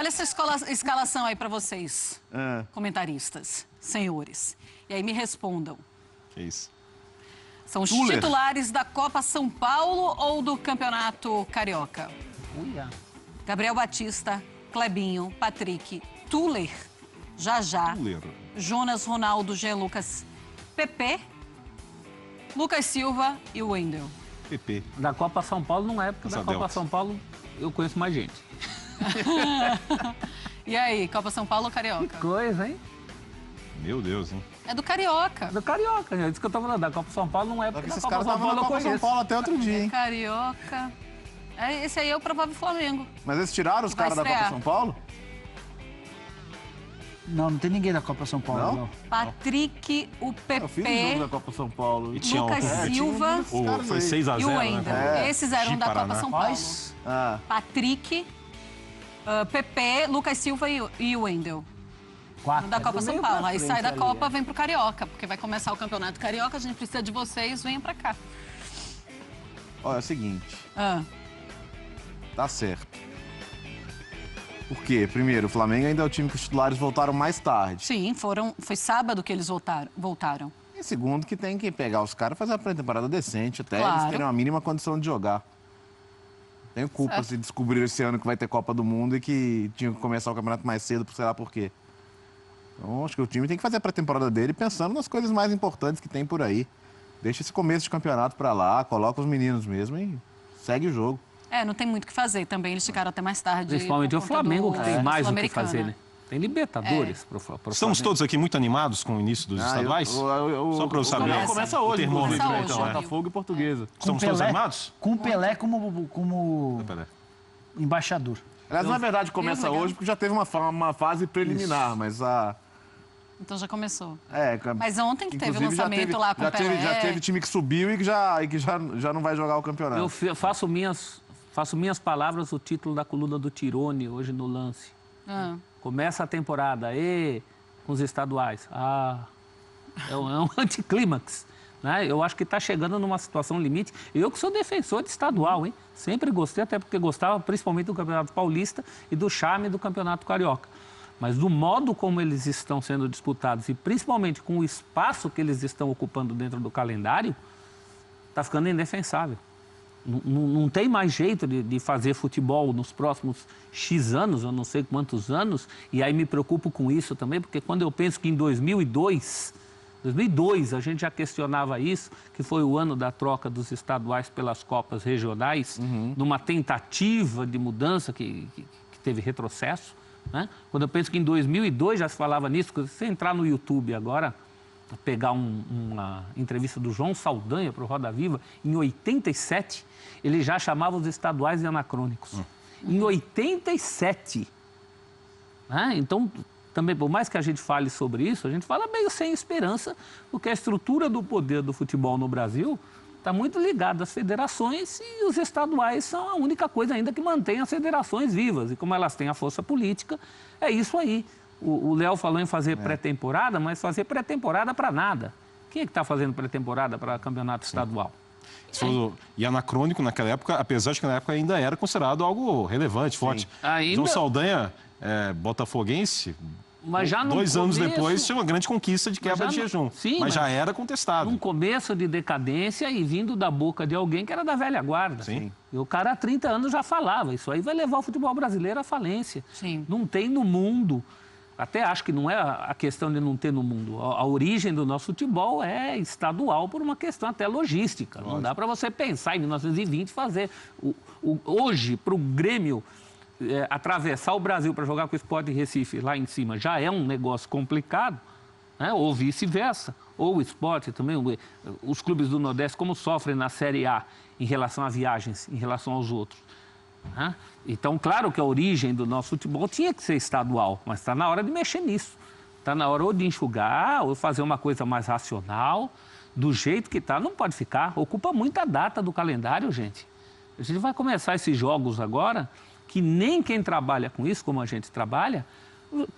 Olha essa escalação aí para vocês, comentaristas, senhores. E aí me respondam. Que isso? São os titulares da Copa São Paulo ou do Campeonato Carioca? Uia. Gabriel Batista, Clebinho, Patrick, Tuller, Jajá, Jonas, Ronaldo, Jean Lucas, Pepe, Lucas Silva e Wendel. Pepe. Da Copa São Paulo não é, porque da Copa São Paulo eu conheço mais gente. E aí, Copa São Paulo ou Carioca? Que coisa, hein? Meu Deus, hein? É do Carioca. Do Carioca, é isso que eu tô falando. Da Copa São Paulo não é, porque da Copa São Paulo eu conheço. São Paulo até outro dia, hein? Carioca. Esse aí é o provável Flamengo. Mas eles tiraram os caras da Copa São Paulo? Não tem ninguém da Copa São Paulo, não. Patrick, o Eu fiz um jogo Pepe, da Copa São Paulo. Lucas Silva Foi 6-0, e o Wendel. né? Esses eram da Copa São Paulo. Ah. Patrick, Pepe, Lucas Silva e o Wendel. Quatro. Da Copa São Paulo. Aí sai da Copa, vem pro Carioca, porque vai começar o Campeonato Carioca, a gente precisa de vocês, venham pra cá. Olha, é o seguinte. Ah. Tá certo. Por quê? Primeiro, o Flamengo ainda é o time que os titulares voltaram mais tarde. Sim, foi sábado que eles voltaram. E segundo, que tem que pegar os caras e fazer uma pré-temporada decente, até Claro. eles terem uma mínima condição de jogar. Tenho culpa se descobriram esse ano que vai ter Copa do Mundo e que tinha que começar o campeonato mais cedo, sei lá por quê. Então, acho que o time tem que fazer a pré-temporada dele pensando nas coisas mais importantes que tem por aí. Deixa esse começo de campeonato pra lá, coloca os meninos mesmo e segue o jogo. Não tem muito o que fazer também, eles ficaram até mais tarde. Principalmente o Flamengo, que tem mais o que fazer, né? Tem Libertadores pro Estamos Flamengo. todos aqui muito animados com o início dos estaduais? Só para eu saber. Começa hoje, termômetro, inclusive, então, Botafogo e Portuguesa. Estamos todos animados? Com o Pelé como embaixador. Aliás, na verdade, começa hoje porque já teve uma fase preliminar, mas a... Então já começou. É, mas ontem que teve o inclusive, lançamento lá com o Pelé. Já teve time que subiu e que já não vai jogar o campeonato. Eu faço minhas palavras o título da coluna do Tirone hoje no Lance. Começa a temporada, com os estaduais. É um anticlímax. Né? Eu acho que está chegando numa situação limite. Eu que sou defensor de estadual, hein? Sempre gostei, até porque gostava principalmente do Campeonato Paulista e do charme do Campeonato Carioca. Mas do modo como eles estão sendo disputados e principalmente com o espaço que eles estão ocupando dentro do calendário, está ficando indefensável. Não tem mais jeito de fazer futebol nos próximos X anos, eu não sei quantos anos, e aí me preocupo com isso também, porque quando eu penso que em 2002 a gente já questionava isso, que foi o ano da troca dos estaduais pelas Copas regionais, numa tentativa de mudança que teve retrocesso, né? Quando eu penso que em 2002 já se falava nisso, se você entrar no YouTube agora, pegar uma entrevista do João Saldanha para o Roda Viva, em 87, ele já chamava os estaduais de anacrônicos. Em 87. Né? Então, também, por mais que a gente fale sobre isso, a gente fala meio sem esperança, porque a estrutura do poder do futebol no Brasil está muito ligada às federações e os estaduais são a única coisa ainda que mantém as federações vivas. E como elas têm a força política, é isso aí. O Léo falou em fazer pré-temporada, mas fazer pré-temporada para nada. Quem é que está fazendo pré-temporada para campeonato estadual? E anacrônico naquela época, apesar de que na época ainda era considerado algo relevante, forte. João Saldanha, botafoguense, mas já 2 anos depois tinha uma grande conquista de quebra de jejum. Sim, mas já era contestado. Num começo de decadência e vindo da boca de alguém que era da velha guarda. Sim. E o cara há 30 anos já falava, isso aí vai levar o futebol brasileiro à falência. Sim. Não tem no mundo. Até acho que não é a questão de não ter no mundo. A origem do nosso futebol é estadual por uma questão até logística. Lógico. Não dá para você pensar em 1920 fazer. Hoje, para o Grêmio atravessar o Brasil para jogar com o Sport de Recife lá em cima já é um negócio complicado, né? Ou vice-versa. Ou o Sport também, os clubes do Nordeste, como sofrem na Série A em relação a viagens, em relação aos outros. Né? Então, claro que a origem do nosso futebol tinha que ser estadual, mas está na hora de mexer nisso. Está na hora ou de enxugar, ou fazer uma coisa mais racional, do jeito que está, não pode ficar. Ocupa muita data do calendário, gente. A gente vai começar esses jogos agora, que nem quem trabalha com isso, como a gente trabalha,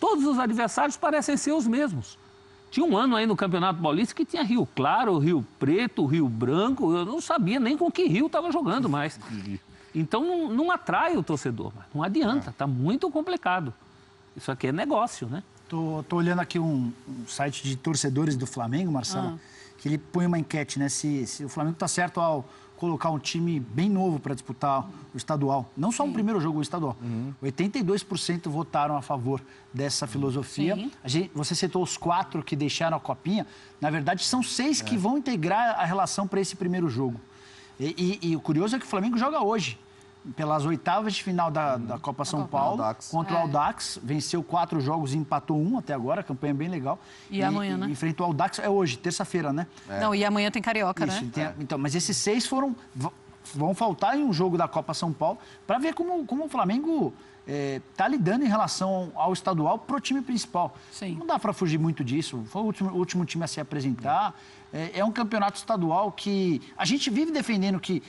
todos os adversários parecem ser os mesmos. Tinha um ano aí no Campeonato Paulista que tinha Rio Claro, Rio Preto, Rio Branco, eu não sabia nem com que Rio estava jogando mais. Então não atrai o torcedor, não adianta, está muito complicado. Isso aqui é negócio, né? Tô olhando aqui um site de torcedores do Flamengo, Marcelo, que ele põe uma enquete, né? Se o Flamengo está certo ao colocar um time bem novo para disputar o estadual. Não só o primeiro jogo, o estadual. 82% votaram a favor dessa filosofia. Você citou os 4 que deixaram a copinha. Na verdade, são 6 que vão integrar a relação para esse primeiro jogo. E o curioso é que o Flamengo joga hoje, pelas oitavas de final da Copa São Paulo, contra o Audax. Venceu 4 jogos e empatou 1 até agora, campanha bem legal. E amanhã, né? Enfrenta o Audax, é hoje, terça-feira, né? Não, e amanhã tem Carioca, Isso, né? Então, mas esses 6 vão faltar em um jogo da Copa São Paulo para ver como o Flamengo está lidando em relação ao estadual pro time principal. Sim. Não dá para fugir muito disso. Foi o último time a se apresentar. É um campeonato estadual que a gente vive defendendo que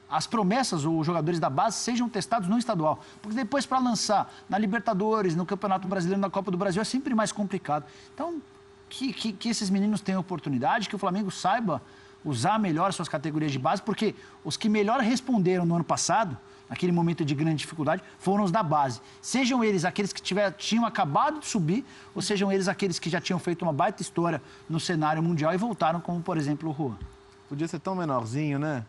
as promessas ou os jogadores da base sejam testados no estadual. Porque depois, para lançar na Libertadores, no Campeonato Brasileiro, na Copa do Brasil, é sempre mais complicado. Então, que esses meninos tenham oportunidade, que o Flamengo saiba usar melhor suas categorias de base, porque os que melhor responderam no ano passado, naquele momento de grande dificuldade, foram os da base. Sejam eles aqueles que tinham acabado de subir, ou sejam eles aqueles que já tinham feito uma baita história no cenário mundial e voltaram, como, por exemplo, o Juan. Podia ser tão menorzinho, né?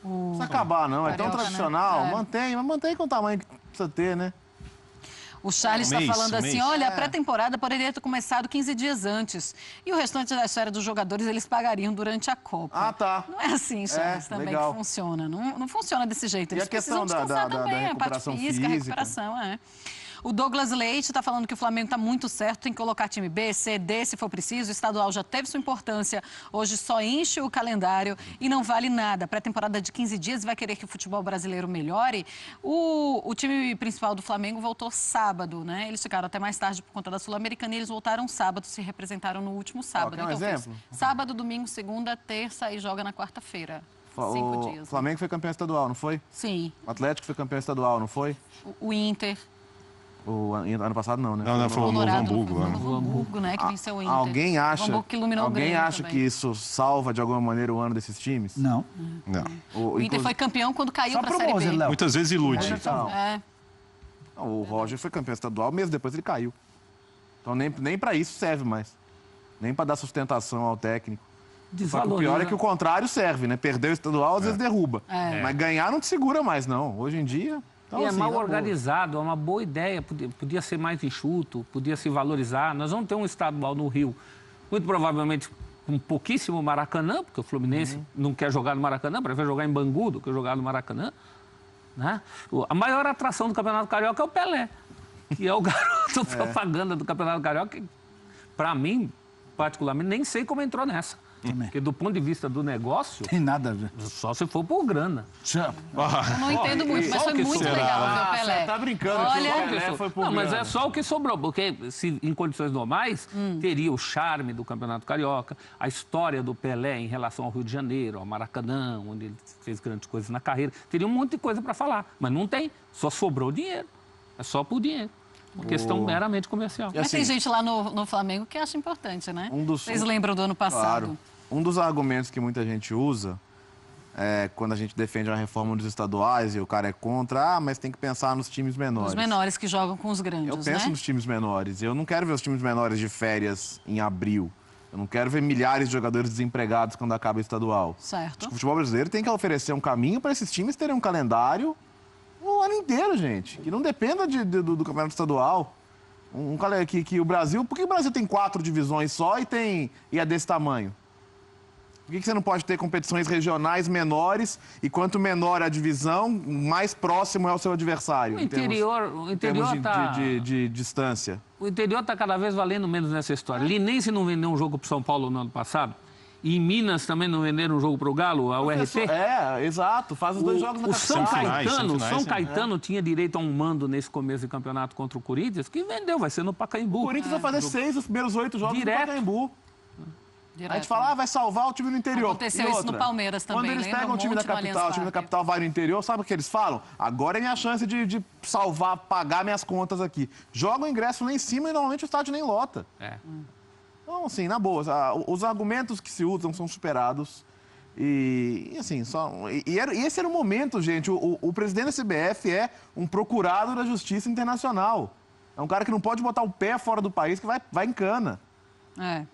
Não precisa acabar, não. É tão tradicional. Né? Mas mantém com o tamanho que precisa ter, né? O Charles está falando assim, olha, a pré-temporada poderia ter começado 15 dias antes. E o restante da história dos jogadores, eles pagariam durante a Copa. Ah, tá. Não é assim, Charles, também legal. Que funciona. Não funciona desse jeito. Eles e a questão precisam da também, recuperação a parte física, a recuperação, O Douglas Leite está falando que o Flamengo está muito certo, tem que colocar time B, C, D, se for preciso. O estadual já teve sua importância, hoje só enche o calendário e não vale nada. Pré-temporada de 15 dias vai querer que o futebol brasileiro melhore. O time principal do Flamengo voltou sábado, né? Eles ficaram até mais tarde por conta da Sul-Americana e eles voltaram sábado, se representaram no último sábado. Quer um exemplo? Sábado, domingo, segunda, terça e joga na quarta-feira. 5 dias. O Flamengo foi campeão estadual, não foi? Sim. O Atlético foi campeão estadual, não foi? O Inter... O ano passado não, né? Não, foi o Novo Hamburgo. Novo Hamburgo, né? Que venceu o Inter. Alguém acha que que isso salva de alguma maneira o ano desses times? Não. O Inter foi campeão quando caiu para a Série B. Léo. Muitas vezes ilude. O Roger foi campeão estadual, mesmo depois ele caiu. Então nem para isso serve mais. Nem para dar sustentação ao técnico. Só que o pior é que o contrário serve, né? Perder o estadual às vezes derruba. Mas ganhar não te segura mais, não. Hoje em dia... Então, e assim, é mal organizado, é uma boa ideia, podia ser mais enxuto, podia se valorizar. Nós vamos ter um estadual no Rio, muito provavelmente com pouquíssimo Maracanã, porque o Fluminense não quer jogar no Maracanã, prefere jogar em Bangu do que jogar no Maracanã. Né? A maior atração do Campeonato Carioca é o Pelé, que é o garoto propaganda do Campeonato Carioca, que, para mim, particularmente, nem sei como entrou nessa. Porque do ponto de vista do negócio... Tem nada a ver. Só se for por grana. Eu não entendo muito, mas foi muito legal ver o Pelé. Você tá brincando. Olha, o Pelé foi por não, mas grana. é só o que sobrou. Porque se em condições normais, teria o charme do Campeonato Carioca, a história do Pelé em relação ao Rio de Janeiro, ao Maracanã, onde ele fez grandes coisas na carreira. Teria um monte de coisa para falar. Mas não tem. Só sobrou dinheiro. É só por dinheiro. Uma questão meramente comercial. Mas tem gente lá no Flamengo que acha importante, né? Vocês lembram do ano passado? Claro. Um dos argumentos que muita gente usa é quando a gente defende a reforma dos estaduais e o cara é contra, mas tem que pensar nos times menores. Os menores que jogam com os grandes, Eu penso nos times menores. Eu não quero ver os times menores de férias em abril. Eu não quero ver milhares de jogadores desempregados quando acaba o estadual. Certo. O futebol brasileiro tem que oferecer um caminho para esses times terem um calendário o ano inteiro, gente. Que não dependa do campeonato estadual. Que o Brasil... Por que o Brasil tem 4 divisões só e é desse tamanho? Por que você não pode ter competições regionais menores e quanto menor a divisão, mais próximo é o seu adversário? O interior está... de distância. O interior está cada vez valendo menos nessa história. Linense não vendeu um jogo para o São Paulo no ano passado. E em Minas também não venderam um jogo para o Galo, a URT. Exato. Faz os 2 jogos na capital. São Caetano tinha direito a um mando nesse começo de campeonato contra o Corinthians, que vendeu, vai ser no Pacaembu. O Corinthians vai fazer 6 dos primeiros 8 jogos direto no Pacaembu. Direto. A gente fala, vai salvar o time do interior. Aconteceu isso no Palmeiras também. Quando eles pegam o time da capital, o time da capital vai no interior, sabe o que eles falam? Agora é minha chance de salvar, pagar minhas contas aqui. Joga o ingresso lá em cima e normalmente o estádio nem lota. Então, assim, na boa, os argumentos que se usam são superados. E assim, esse era o momento, gente. O presidente da CBF é um procurado da Justiça Internacional. É um cara que não pode botar o pé fora do país, que vai em cana.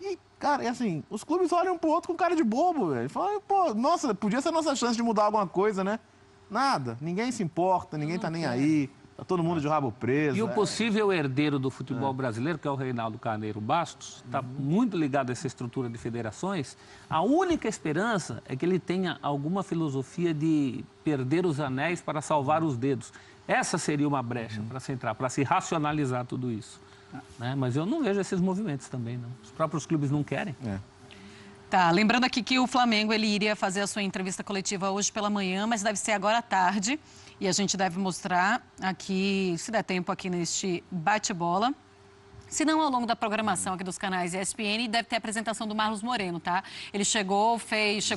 E, cara, e assim, os clubes olham um pro outro com cara de bobo, velho. Falam, pô, nossa, podia ser a nossa chance de mudar alguma coisa, né? Nada. Ninguém se importa, ninguém tá nem aí. Tá todo mundo de rabo preso. E o possível herdeiro do futebol brasileiro, que é o Reinaldo Carneiro Bastos, está muito ligado a essa estrutura de federações. A única esperança é que ele tenha alguma filosofia de perder os anéis para salvar os dedos. Essa seria uma brecha para se entrar, para se racionalizar tudo isso. Né? Mas eu não vejo esses movimentos também, não. Os próprios clubes não querem. Tá, lembrando aqui que o Flamengo ele iria fazer a sua entrevista coletiva hoje pela manhã, mas deve ser agora à tarde. E a gente deve mostrar aqui, se der tempo, aqui neste bate-bola. Se não, ao longo da programação aqui dos canais ESPN, deve ter a apresentação do Marlos Moreno, tá? Ele chegou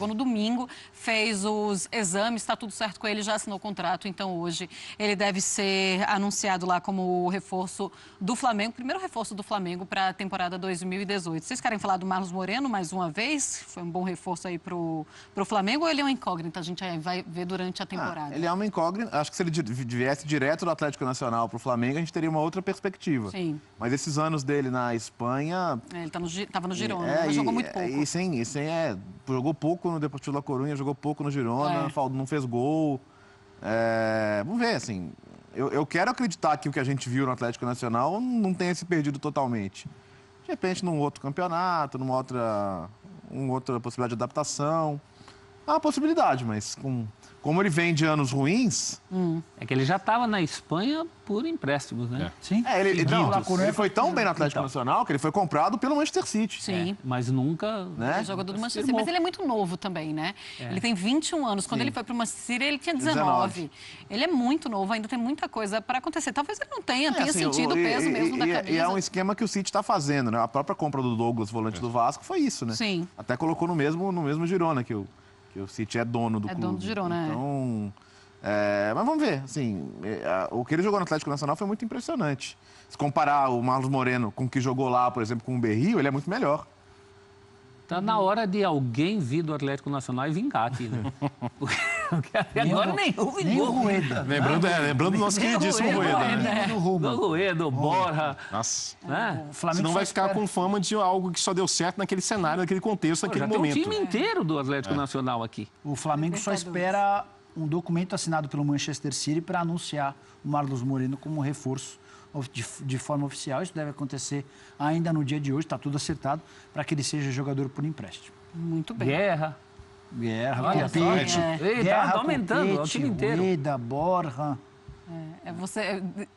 no domingo, fez os exames, está tudo certo com ele, já assinou o contrato. Então, hoje, ele deve ser anunciado lá como o reforço do Flamengo, primeiro reforço do Flamengo para a temporada 2018. Vocês querem falar do Marlos Moreno mais uma vez? Foi um bom reforço aí pro Flamengo ou ele é uma incógnita? A gente vai ver durante a temporada. Ele é uma incógnita. Acho que se ele viesse direto do Atlético Nacional para o Flamengo, a gente teria uma outra perspectiva. Sim. Mas esses anos dele na Espanha... Ele estava no Girona, mas jogou muito pouco. Jogou pouco no Deportivo La Coruña, jogou pouco no Girona, não fez gol. Vamos ver, assim... Eu quero acreditar que o que a gente viu no Atlético Nacional não tenha se perdido totalmente. De repente, num outro campeonato, numa outra possibilidade de adaptação. Há uma possibilidade, mas como ele vem de anos ruins... É que ele já estava na Espanha por empréstimos, né? Sim. Ele foi tão bem no Atlético Nacional que ele foi comprado pelo Manchester City. Sim. Mas nunca... Ele é jogador do Manchester City, mas ele é muito novo também, né? Ele tem 21 anos. Quando ele foi para o Manchester City, ele tinha 19. Ele é muito novo, ainda tem muita coisa para acontecer. Talvez ele não tenha sentido o peso mesmo da camisa. E é um esquema que o City está fazendo, né? A própria compra do Douglas, volante do Vasco, foi isso, né? Sim. Até colocou no mesmo Girona, que o City é dono do clube. É dono do Girona, então, mas vamos ver, assim, o que ele jogou no Atlético Nacional foi muito impressionante. Se comparar o Marlos Moreno com o que jogou lá, por exemplo, com o Berrio, ele é muito melhor. Tá na hora de alguém vir do Atlético Nacional e vingar aqui, né? Porque até agora nenhum vingou. Lembrando do nosso queridíssimo Rueda, né? Do Rueda, do Borja. Nossa. Senão vai ficar com fama de algo que só deu certo naquele cenário, naquele contexto, naquele momento. Tem um time inteiro do Atlético Nacional aqui. O Flamengo só espera um documento assinado pelo Manchester City para anunciar o Marlos Moreno como reforço de forma oficial. Isso deve acontecer ainda no dia de hoje, está tudo acertado, para que ele seja jogador por empréstimo. Muito bem. Guerra, Copete. Tá aumentando, o time inteiro. Rueda, Borja.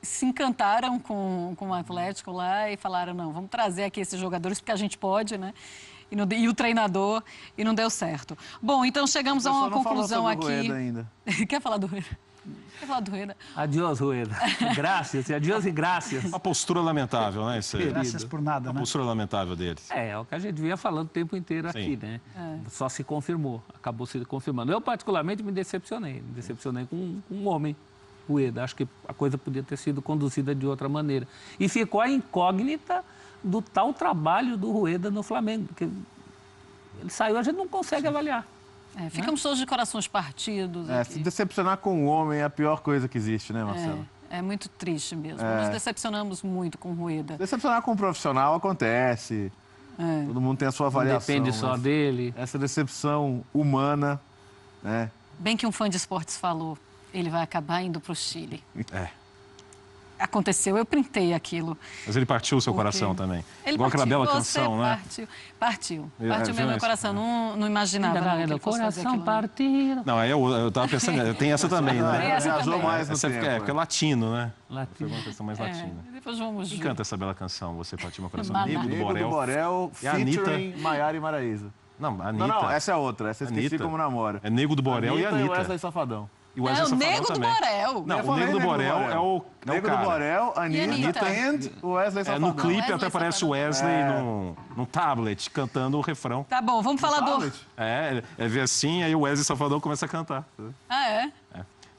Se encantaram com o Atlético lá e falaram, não, vamos trazer aqui esses jogadores porque a gente pode, né? E o treinador, e não deu certo. Bom, então chegamos a uma conclusão aqui. Rueda ainda. Quer falar do Rueda? Quer falar do Rueda? Adiós, Rueda. Graças, adiós e graças. Uma postura lamentável, né? Graças por nada, né? Uma postura lamentável deles. É o que a gente vinha falando o tempo inteiro aqui, né? Só se confirmou, acabou se confirmando. Eu, particularmente, me decepcionei com um homem, Rueda. Acho que a coisa podia ter sido conduzida de outra maneira. E ficou a incógnita do tal trabalho do Rueda no Flamengo, porque ele saiu, a gente não consegue avaliar. Ficamos todos de corações partidos. Se decepcionar com o homem é a pior coisa que existe, né, Marcelo? É muito triste mesmo. Nos decepcionamos muito com o Rueda. Decepcionar com um profissional acontece. Todo mundo tem a sua avaliação. Não depende só dele. Essa decepção humana, né? Bem que um fã de esportes falou, ele vai acabar indo para o Chile. Aconteceu, eu printei aquilo. Mas ele partiu o seu coração também. Igual aquela bela canção, né? Partiu mesmo meu coração, não imaginava. O coração partido. Não, eu tava pensando, tem essa também, né? Viajou mais no tempo. Porque é latino, né? Latino. Foi uma questão mais latina. Depois vamos Quem canta essa bela canção, Você Partiu Meu Coração? Nego do Borel, e a Anitta. Maiara e Maraísa. Não, a Anitta. Não, essa é outra. Essa eu esqueci como namora. É Nego do Borel e a Anitta. E Wesley Safadão. E o Wesley o Nego do Borel. Não, o Nego do Borel é o Nego do Borel, Anitta e o Wesley Safadão. No clipe até aparece o Wesley num tablet cantando o refrão. Tá bom, vamos falar do... Vê assim, aí o Wesley Safadão começa a cantar. Ah, é?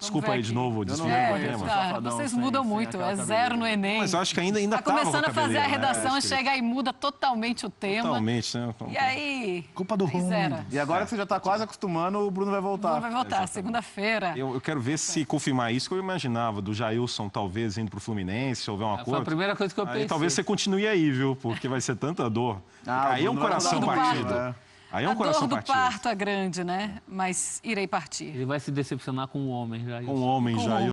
Desculpa aí de novo, desviando o tema. Vocês mudam muito, é 0 no Enem. Mas eu acho que ainda tá começando a fazer a redação, chega e muda totalmente o tema. Totalmente, né? E aí... Culpa do rumo. E agora que você já está quase acostumando, o Bruno vai voltar. O Bruno vai voltar, segunda-feira. Eu quero ver se confirmar isso que eu imaginava, do Jailson talvez indo pro Fluminense, se houver um acordo. Foi a primeira coisa que eu pensei. Aí talvez você continue aí, viu? Porque vai ser tanta dor. Aí é um coração partido. Aí é um coração partido. A dor do parto é grande, né? Mas irei partir. Ele vai se decepcionar com o homem, Jailson. Com o homem, Jailson.